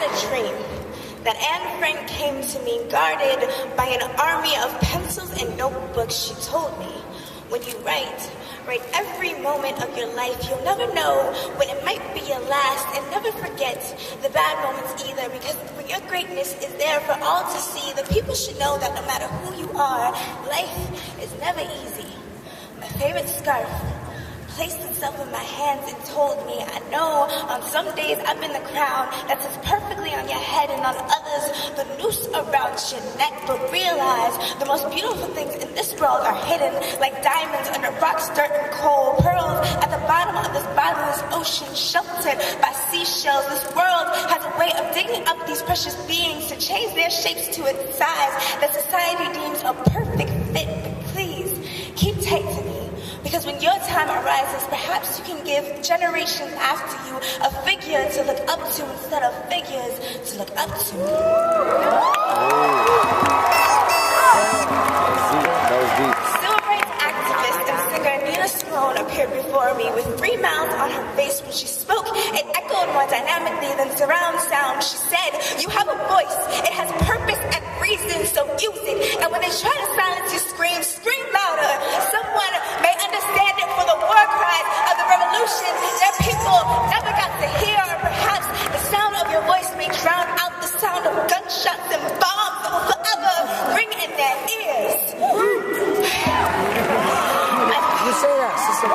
had a dream that Anne Frank came to me guarded by an army of pencils and notebooks. She told me, when you write every moment of your life. You'll never know when it might be your last, and never forget the bad moments either, because when your greatness is there for all to see, the people should know that no matter who you are, life is never easy. My favorite scarf placed itself in my hands and told me, I know on some days I've been the crown that sits perfectly on your head, and on others the noose around your neck. But realize the most beautiful things in this world are hidden like diamonds under rocks, dirt, and coal. Pearls at the bottom of this bottomless ocean, sheltered by seashells. This world has a way of digging up these precious beings to change their shapes to its size that society deems a perfect fit. But please, keep tight to me. Because when your time arises, perhaps you can give generations after you a figure to look up to instead of figures to look up to. Civil rights activist and singer Nina Simone appeared before me with 3 mouths on her face when she spoke. It echoed more dynamically than surround sound. She said, you have a voice. It has purpose and reason, so use it. And when they try to silence you, scream louder. Someone may understand it for the war cries of the revolution that people never got to hear, or perhaps the sound of your voice may drown out the sound of gunshots and bombs that will forever ring in their ears. You say that, sister.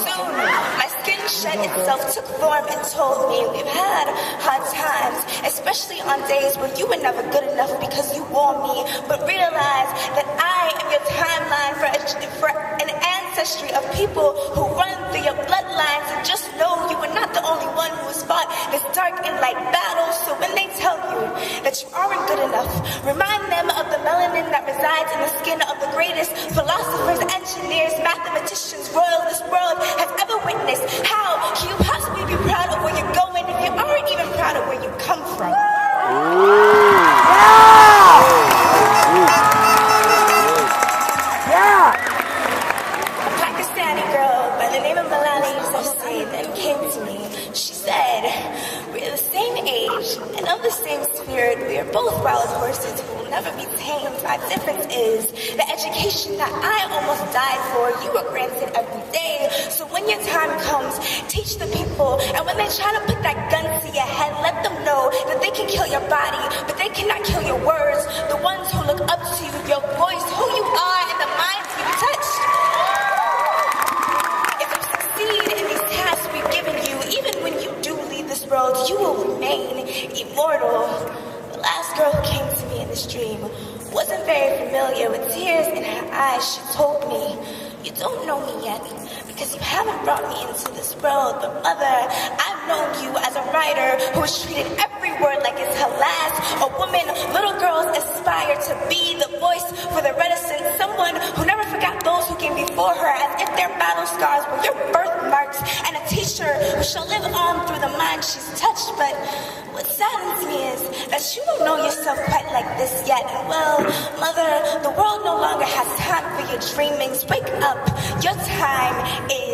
Soon, my skin shed itself, took form, and told me we've had hard times, especially on days where you were never good enough because you wore me. But realize that I am your timeline for an ancestry of people who run through your bloodlines, and just know you were not the only one who has fought this dark and light battle. So when they tell you that you aren't good enough, remind them of the melanin that resides in the skin of the greatest philosophers, engineers, mathematicians, royals this world has ever witnessed. How can you possibly be proud of where you're going if you aren't even proud of where you come from? A Pakistani girl by the name of Malala Yousafzai then came to me. She said, we're the same age and of the same spirit. We are both wild horses who will never be tamed. Our difference is the education that I almost died for, you were granted every day. So when your time comes, teach the people. And when they try to put that gun to your head, let them know that they can kill your body, but they cannot kill your words. The ones who look up to you, your voice, who you are, and the minds you touch. If you succeed in these tasks we've given you, even when you do leave this world, you will remain immortal. The last girl who came to me in this dream wasn't very familiar. With tears in her eyes, she told me, you don't know me yet, because you haven't brought me into this world. But mother, I've known you as a writer who has treated every word like it's her last. A woman little girls aspire to be, the voice for the reticent, someone who never forgot those who came before her, as if their battle scars were your birthmarks, and a teacher who shall live on through the mind she's touched. But what saddens me is that you don't know yourself quite like this yet. And well, mother, the world no longer has time for your dreamings. Wake up, your time is